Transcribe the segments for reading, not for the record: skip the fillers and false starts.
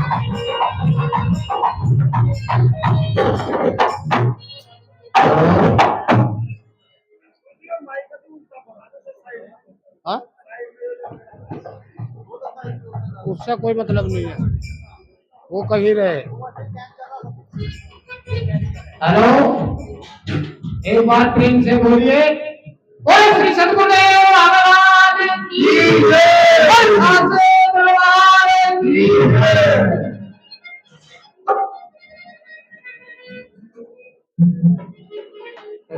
हाँ, उससे कोई मतलब नहीं है, वो कहीं रहे। हेलो, एक बार प्रेम से बोलिए, बोले श्री सद्गुरुदेव महाराज की जय, बोले साचे दरबार की जय।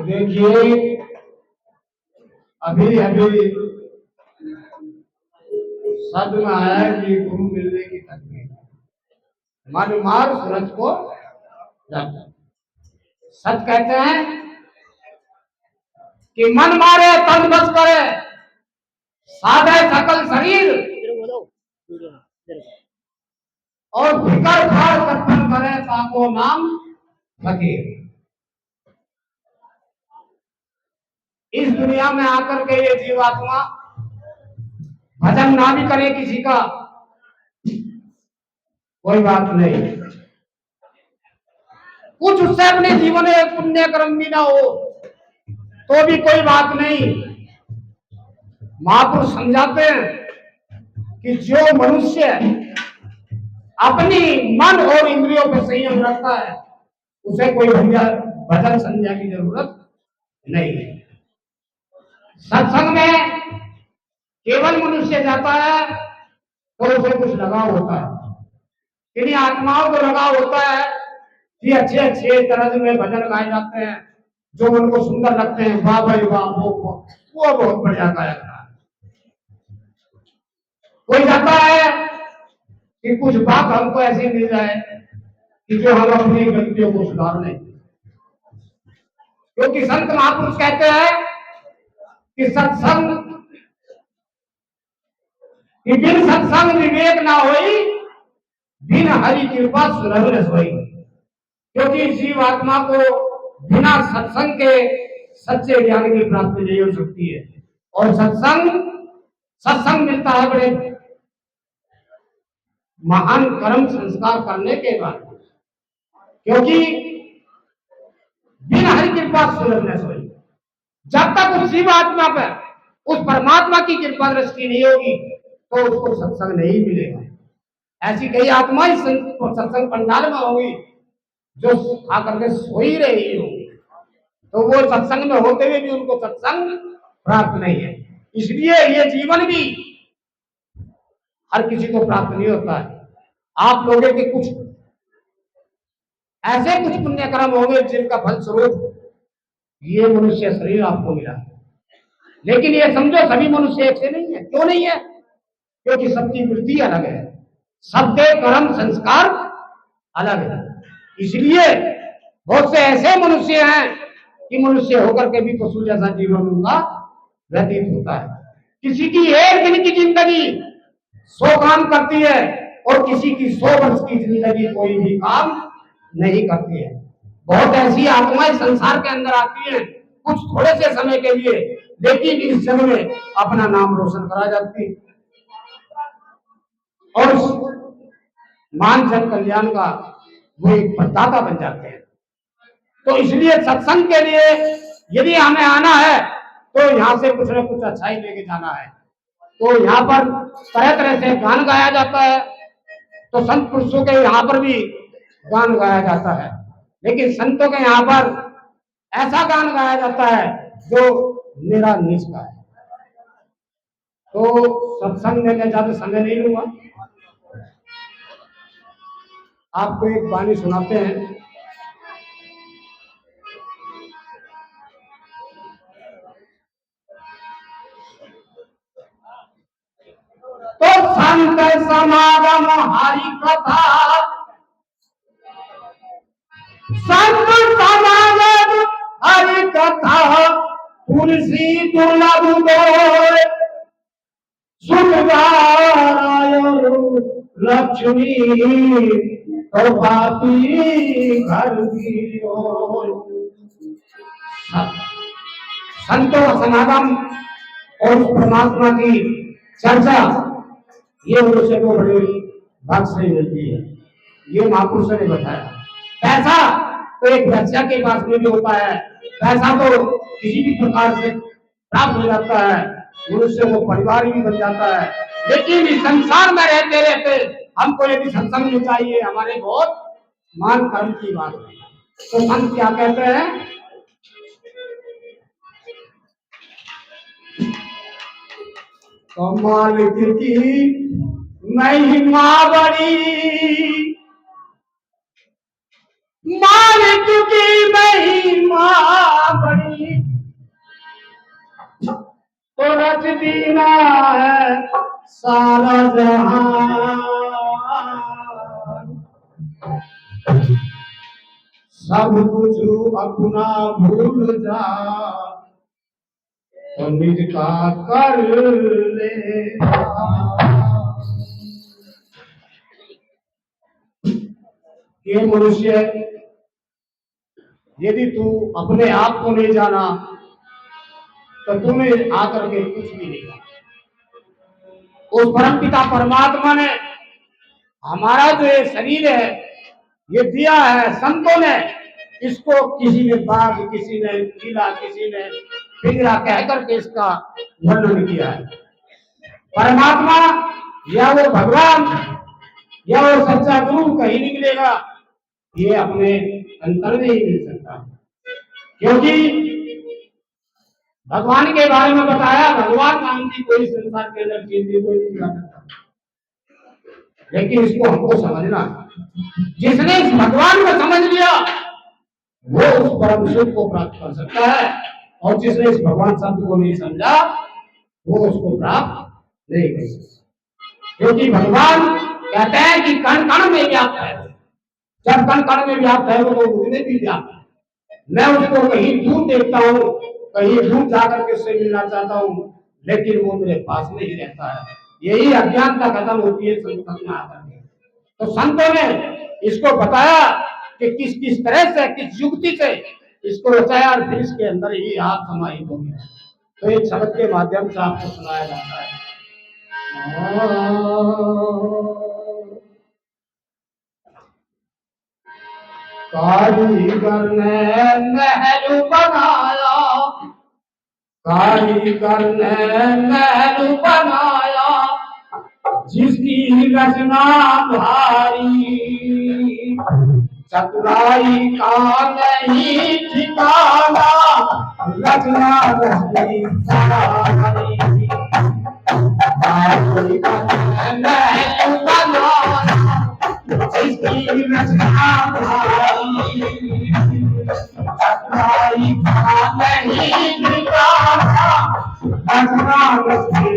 देखिए, अभी अभी शब्द में आया कि गुरु मिलने की तकलीफ, मन मार सूरज को जब। सच कहते हैं कि मन मारे तन बस करे, साधे सकल शरीर, और फिकर फाड़ कथन करे ताको नाम फकीर। इस दुनिया में आकर के ये जीवात्मा भजन ना भी करे किसी का, कोई बात नहीं, कुछ उससे अपने जीवन में पुण्य कर्म भी ना हो तो भी कोई बात नहीं। महापुरुष समझाते हैं कि जो मनुष्य अपनी मन और इंद्रियों पर संयम रखता है उसे कोई भजन संध्या की जरूरत नहीं है। सत्संग में केवल मनुष्य जाता है तो उसे कुछ लगाव होता है, किन्हीं आत्माओं को लगाव होता है कि अच्छे अच्छे तरह में भजन गाए जाते हैं जो उनको सुंदर लगते हैं, वाह भाई वाह, वो बहुत बढ़िया गाया था। कोई जाता है कि कुछ बात हमको ऐसी मिल जाए कि जो हम अपनी गलतियों को सुधार लें, क्योंकि संत महापुरुष कहते हैं कि सत्संग कि बिन सत्संग विवेक ना होई, बिन हरि कृपा सुलभ न सोई। क्योंकि जीवात्मा को बिना सत्संग के सच्चे ज्ञान की प्राप्ति नहीं हो सकती है। और सत्संग मिलता है बड़े महान कर्म संस्कार करने के बाद, क्योंकि बिन हरि कृपा सुलभ न सोई। जब तक उस जीवात्मा पर उस परमात्मा की कृपा दृष्टि नहीं होगी तो उसको सत्संग नहीं मिलेगा। ऐसी कई आत्माएं सत्संग पंडाल में होंगी जो आकर के सो ही रही होंगी, तो वो सत्संग में होते हुए भी उनको सत्संग प्राप्त नहीं है। इसलिए ये जीवन भी हर किसी को प्राप्त नहीं होता है। आप लोगों के कुछ ऐसे कुछ पुण्य कर्म होंगे जिनका फल स्वरूप ये मनुष्य शरीर आपको मिला, लेकिन ये समझो सभी मनुष्य एक से नहीं है। क्यों नहीं है? क्योंकि सबकी वृत्ति अलग है, सबके कर्म संस्कार अलग है। इसलिए बहुत से ऐसे मनुष्य हैं कि मनुष्य होकर के भी पशु जैसा जीवन उनका व्यतीत होता है। किसी की एक दिन की जिंदगी 100 काम करती है और किसी की 100 वर्ष की जिंदगी कोई भी काम नहीं करती है। बहुत ऐसी आत्माएं संसार के अंदर आती हैं कुछ थोड़े से समय के लिए, लेकिन इस जन्म में अपना नाम रोशन करा जाती है और मान जन कल्याण का वो एक प्रदाता बन जाते हैं। तो इसलिए सत्संग के लिए यदि हमें आना है तो यहाँ से कुछ न कुछ अच्छा ही लेके जाना है। तो यहाँ पर तरह तरह से गान गाया जाता है, तो संत पुरुषों के यहाँ पर भी गान गाया जाता है, लेकिन संतों के यहाँ पर ऐसा गान गाया जाता है जो मेरा निज का है। तो सत्संग में मैं ज्यादा समय नहीं लूंगा, आपको एक वाणी सुनाते हैं। तो संत समागम हरि कथा, संत समागम हरि कथा, तुलसी दुर्लभ गोय, लक्ष्मी तो पापी घर की ओर। संतों का समागम और परमात्मा की चर्चा ये मनुष्य को बड़ी भाग से मिलती है। ये महापुरुषों ने बताया। पैसा तो एक बच्चा के पास में भी होता है, पैसा तो किसी भी प्रकार से प्राप्त हो जाता है, मनुष्य को परिवार भी बन जाता है, लेकिन इस संसार में रहते रहते हमको यदि सत्संग में चाहिए, हमारे बहुत मान कर्म की बात है। तो संत क्या कहते हैं, कमाल की महिमा बड़ी, मालिक की महिमा बड़ी, तो रच दीना है सारा जहां, सब कुछ अपना भूल जा, तो निज का कर ले। ये मनुष्य, यदि तू अपने आप को नहीं जाना तो तुम्हें आकर के कुछ भी नहीं जाना। उस परमपिता परमात्मा ने हमारा जो ये शरीर है ये दिया है, संतों ने इसको, किसी ने बाघ, किसी ने कीला, किसी ने पिंजरा कह करके इसका वर्णन किया है। परमात्मा या वो भगवान या वो सच्चा गुरु कहीं नहीं मिलेगा, ये अपने अंतर में ही मिल सकता, क्योंकि भगवान के बारे में बताया, भगवान नाम की कोई संसार के अंदर चीज कोई नहीं मिला सकता, लेकिन इसको हमको समझना, जिसने इस भगवान को समझ लिया वो उस परम सुख को प्राप्त कर सकता है, और जिसने इस भगवान शब्द को नहीं समझा वो उसको प्राप्त नहीं कर सकता। क्योंकि भगवान कहते हैं कि कण कण में व्याप्त है, जब कण कण में व्याप्त है वो तो मुझमें भी व्याप्त है। मैं उसको कहीं दूर देखता हूँ, कहीं दूर जाकर के उससे मिलना चाहता हूँ, लेकिन वो मेरे पास में ही रहता है। यही अज्ञानता खत्म होती है संत में आकर के। तो संतों ने इसको बताया कि किस किस तरह से, किस युक्ति से इसको रचाया, और फिर इसके अंदर ही आप समाहित हो गया। तो एक शब्द के माध्यम से आपको सुनाया जाता है, कारीगर ने महल बनाया, कारीगर ने महल बनाया, जिसकी रचना भारी, चतुराई का नहीं ठिकाना, रचना रचनी सारी, कारीगर ने महल बनाया, जिसकी रचना भारी, चतुराई का नहीं ठिकाना, रचना रचनी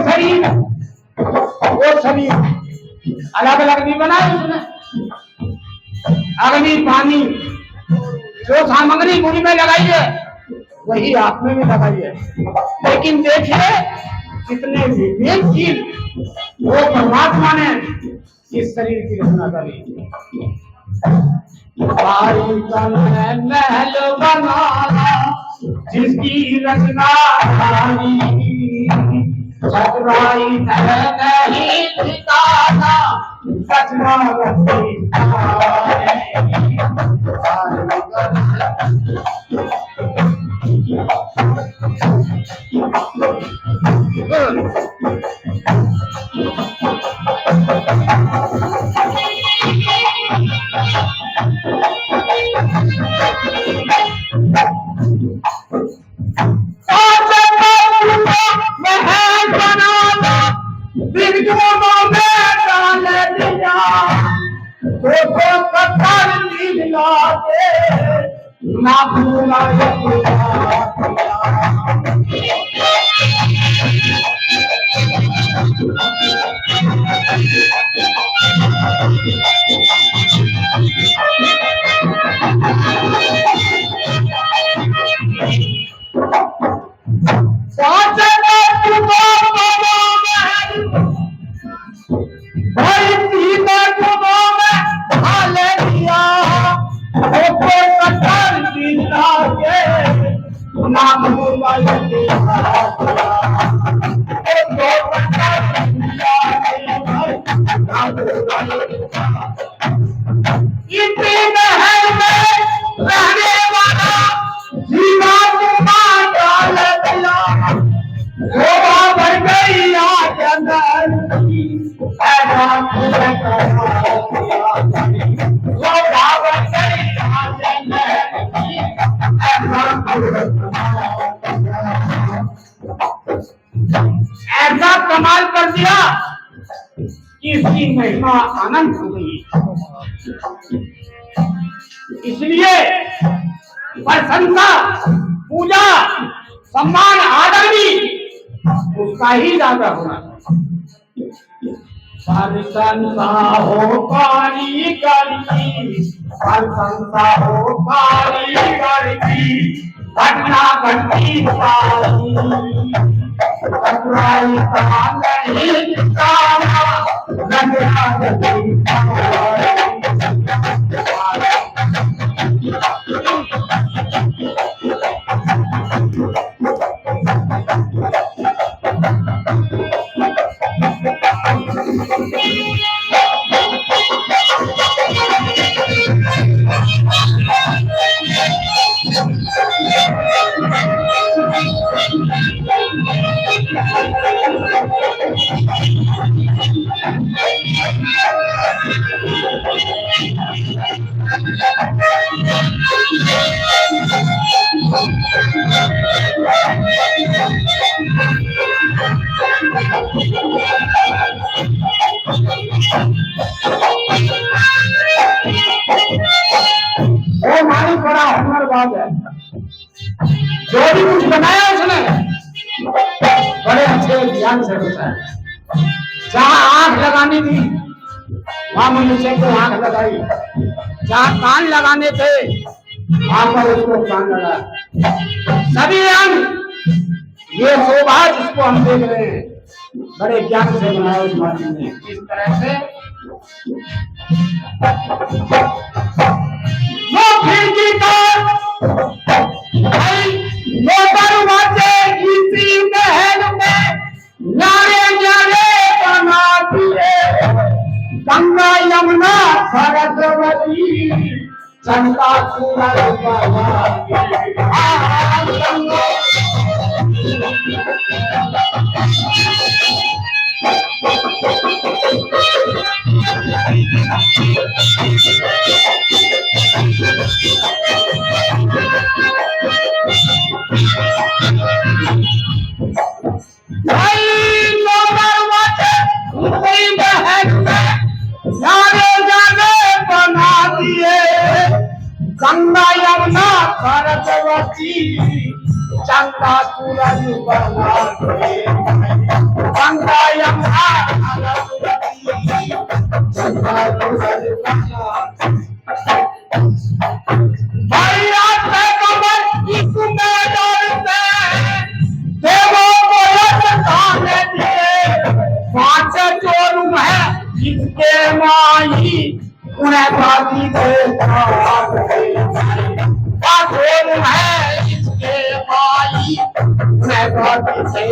सारी। वो शरीर अलग अलग नहीं बना है उसने, अग्नि पानी जो सामग्री मुड़ी में लगाई है वही आप में भी लगाई है, लेकिन देखिए कितने विवेकशील वो परमात्मा ने इस शरीर की रचना करी। महल बनाया, जिसकी रचना चतुराई नहीं ठिकाना, रचना ना भूला इतनी महल में रहने वाला जीवात्मा डाल दिया, शोभा बढ़ गई आग अंदर की, ऐसा शोभा बढ़ गई आग अंदर की, ऐसा कमाल कर दिया कि इसकी महिमा अनंत हो गई। इसलिए प्रशंसा, पूजा, सम्मान, आदर भी उसका ही ज्यादा होना। प्रशंसा हो कारीगर की, प्रशंसा हो कारीगर की, घटना घटती सारी, घटनाई नहीं सारा, घटना घटती सारी। बड़ा हुनरबाज है, जो भी कुछ बनाया उसने बड़े अच्छे ज्ञान से बताया। जहाँ आंख लगानी थी वहां मनुष्य को आंख लगाई, जहाँ कान लगाने थे वहां पर उसको कान लगा। सभी अंग ये शोभा जिसको हम देख रहे हैं बड़े ज्ञान से बनाया उस मालिक ने। इस तरह से वो खिड़की का वो दरवाजे इसी महल में न्यारे न्यारे बना दिए, गंगा यमुना सरस्वती चंदा सूरज बना दिए। गंगा यमुना सरस्वती चंदा सूरज बना दिए, गंगा यमुना सरस्वती चंदा सूरज बना दिए। भैया से कमर इसमें डरते देवों को लटकाने दिए, पांच चोर है जिसके माई उन्हें बाती थे है इसके भाई उन्हें बाती थे।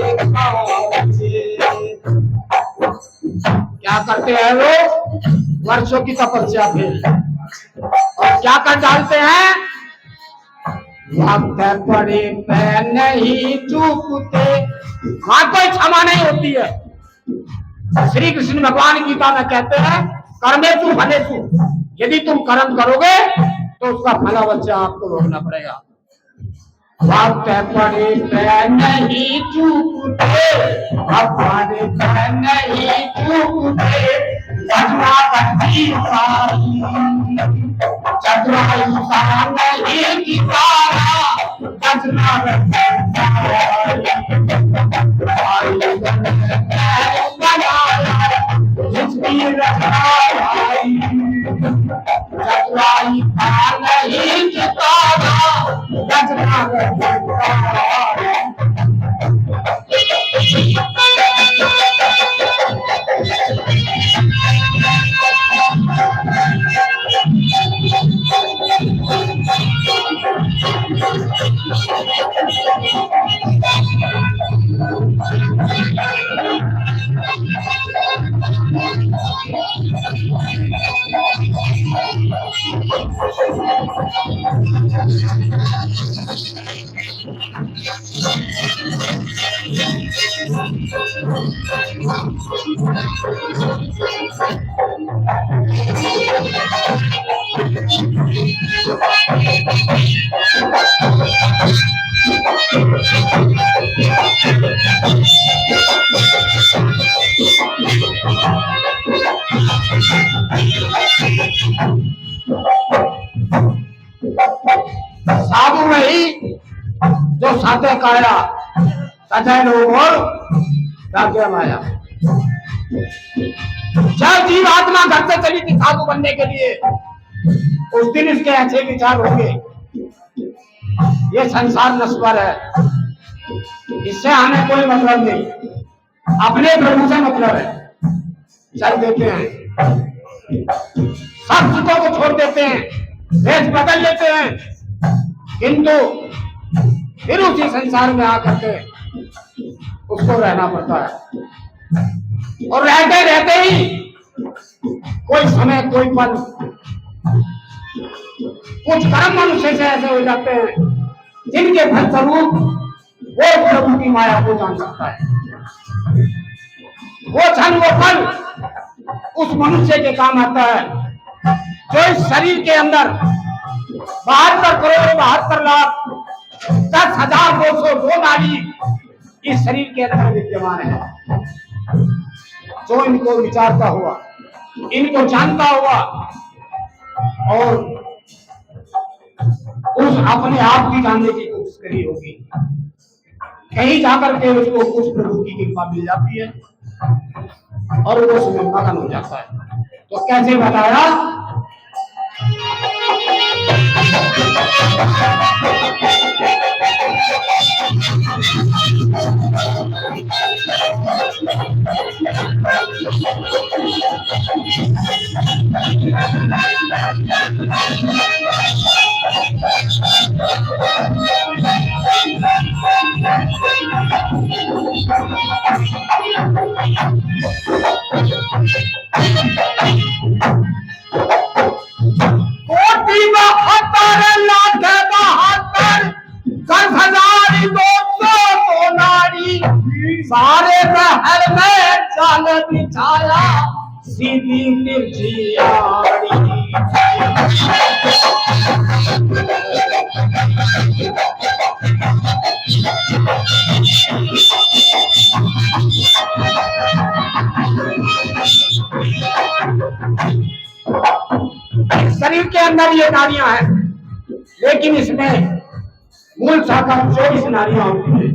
क्या करते हैं लोग? वर्षों की तपस्या फिर और क्या कर डालते हैं? वक्त पड़े पे नहीं चूकते, वहां कोई क्षमा नहीं होती है। श्री कृष्ण भगवान गीता में कहते हैं कर्मेषु फलेषु, यदि तुम कर्म करोगे तो उसका फल अवश्य आपको भोगना पड़ेगा। वक्त पड़े पे नहीं चूकते, वक्त पड़े पे नहीं चूकते, घटना घटती सारी, चतुराई नहीं की सारा, घटना घटती सारी। जिसकी रचनाई चतुराई नहीं की सारा, घटना घटती सारी। साधु नहीं जो साधे काया सजय लोग और राज्य माया। जब जीव आत्मा घर से चली थी साधु बनने के लिए, उस दिन इसके ऐसे विचार होंगे, ये संसार नश्वर है, इससे हमें कोई मतलब नहीं, अपने प्रभु से मतलब है। चल देते हैं, सब सुखों को छोड़ देते हैं, देश बदल लेते हैं, किंतु फिर उसी संसार में आकर के उसको रहना पड़ता है। और रहते रहते ही कोई समय कोई पल कुछ कर्म मनुष्य से ऐसे हो जाते हैं जिनके फलस्वरूप वो प्रभु की माया को जान सकता है। वो क्षण वो पल उस मनुष्य के काम आता है जो इस शरीर के अंदर 72,72,72,202 नाड़ी इस शरीर के अंदर विद्यमान है। जो इनको विचारता हुआ, इनको जानता हुआ और उस अपने आप की जानने की कोशिश करी होगी, कहीं जाकर के उसको कुछ प्रभु की कृपा मिल जाती है और वो उसमें मगन हो जाता है। तो कैसे बताया? सारे महल में जाल बिछाया सीधी तिरछी आड़ी। शरीर के अंदर ये नाड़ियां हैं, लेकिन इसमें मूल शाखा 24 नाड़ियां होती है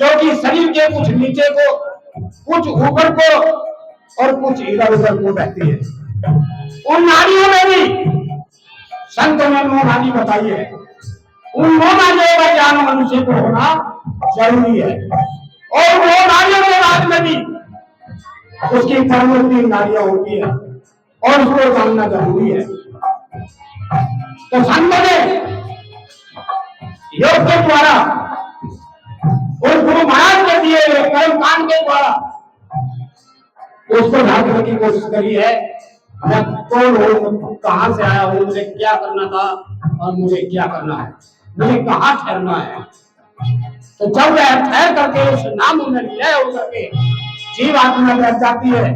जो कि शरीर के कुछ नीचे को, कुछ ऊपर को और कुछ इधर उधर को बहती है। उन नाड़ियों में भी संतों ने 9 नाड़ी बताई है। उन 9 नाड़ियों का ज्ञान मनुष्य को होना जरूरी है और 9 नाड़ियों के बाद में भी उसकी परवर्ती नाड़ियां होती है और उसको जानना जरूरी है। तो संतों ने योग के द्वारा और गुरु महाराज के दिए हुए कर्म कांड के द्वारा उसको ढांकने की कोशिश करी है। मैं कौन हूँ, कहां से आया हूँ, मुझे क्या करना था और मुझे क्या करना है, मुझे कहाँ ठहरना है। तो जब वह ठहर करके उस नाम में लय होकर के जीव आत्मा बैठ जाती है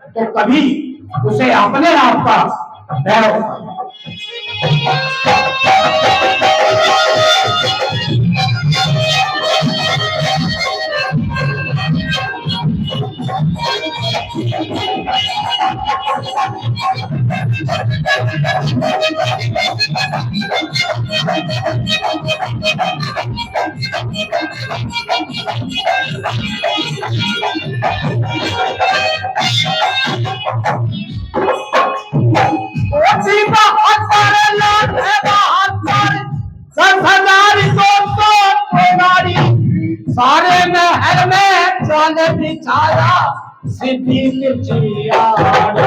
तो कभी उसे अपने आप का भय होता है। सारे महल में जाल बिछाया सीधी तिरछी आड़ी।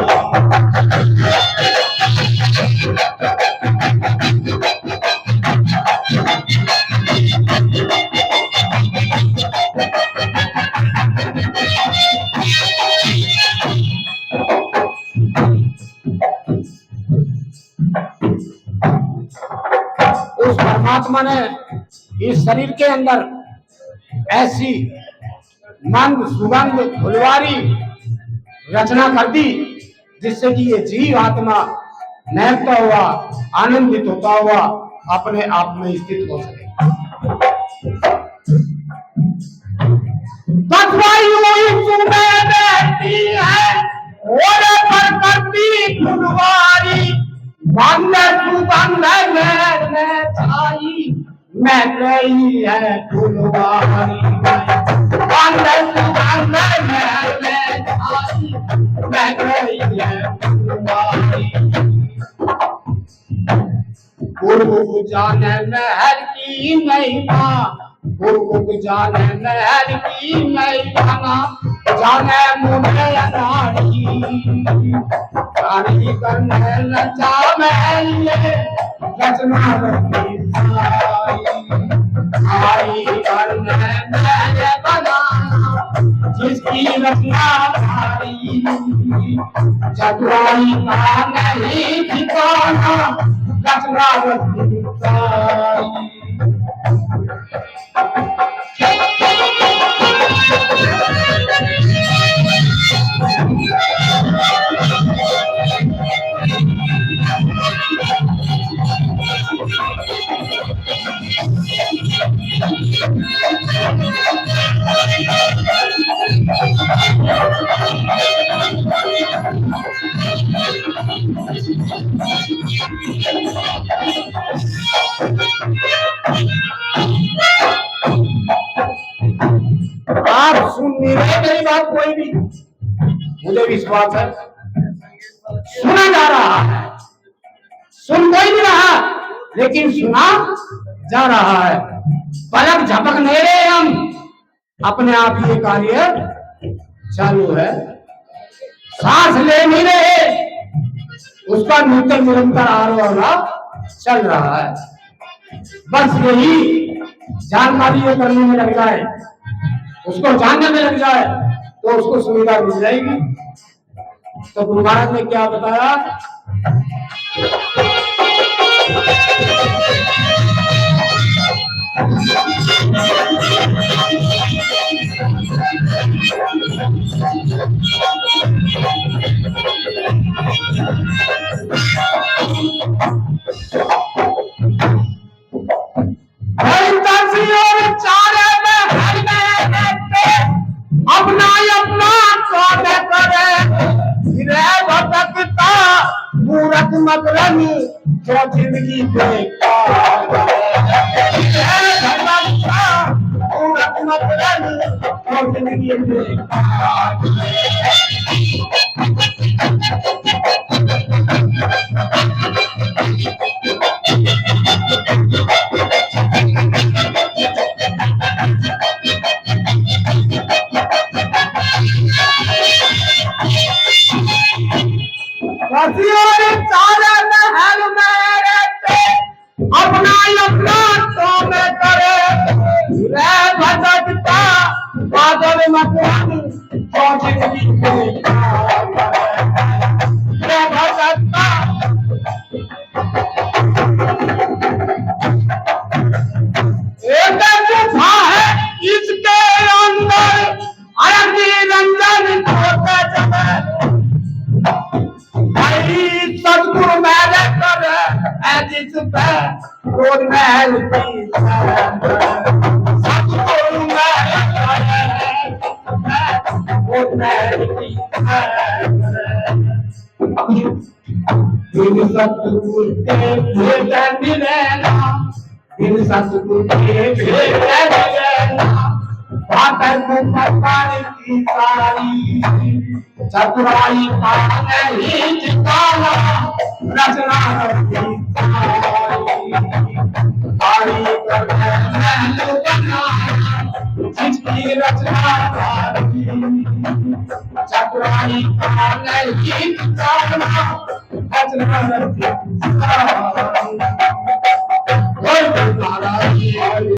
परमात्मा ने इस शरीर के अंदर ऐसी मंद सुगंध फुलवारी रचना कर दी जिससे कि ये जीव आत्मा महकता हुआ आनंदित होता हुआ अपने आप में स्थित हो सके। बैठती है और पर करती फुलवारी सुगंध में छाई मैं गई है फुलवारी सुगंध में छाई मैं गई है फुलवारी। गुरु जाने महल की महिमा गुरु जाने महल की महिमा जाने मुझे अनाड़ी रानी करने लजा महल रचना आई करने महल बनाना जिसकी रचना भारी चतुराई का नहीं ठिकाना रचना आप सुन नहीं रहे मेरी बात कोई भी, मुझे विश्वास है सुना जा रहा है, सुन कोई नहीं रहा लेकिन सुना जा रहा है। पलक झपक नहीं रहे हम, अपने आप ये कार्य चालू है। सांस ले नहीं रहे, उसका नूतन निरंतर आरोह चल रहा है। बस यही जानकारी ये करने में लग जाए, उसको जानने में लग जाए तो उसको सुविधा मिल जाएगी। तो गुरु महाराज ने क्या बताया, अपना अपना काम करे भटकता मूरत मकरन जो जिंदगी बेकार मूरत मकरन जो जिंदगी बेकार। अपना अपना काम करे भटकता बादल मकान भटकता। एक गुफा है इसके अंदर अरबी रंजन होता चले सदगुरु मेरे कर जिस पे रोज महल की सदगुरु मेरे रोज महल की बिन सतगुरु के भेद मिलेना बिन सतगुरु के भेद मिलेना बात मुकद्दर की सारी चतुराई का नहीं ठिकाना रचना भारी करके महल बनाया जिसकी रचना भारी चतुराई का नहीं ठिकाना रचना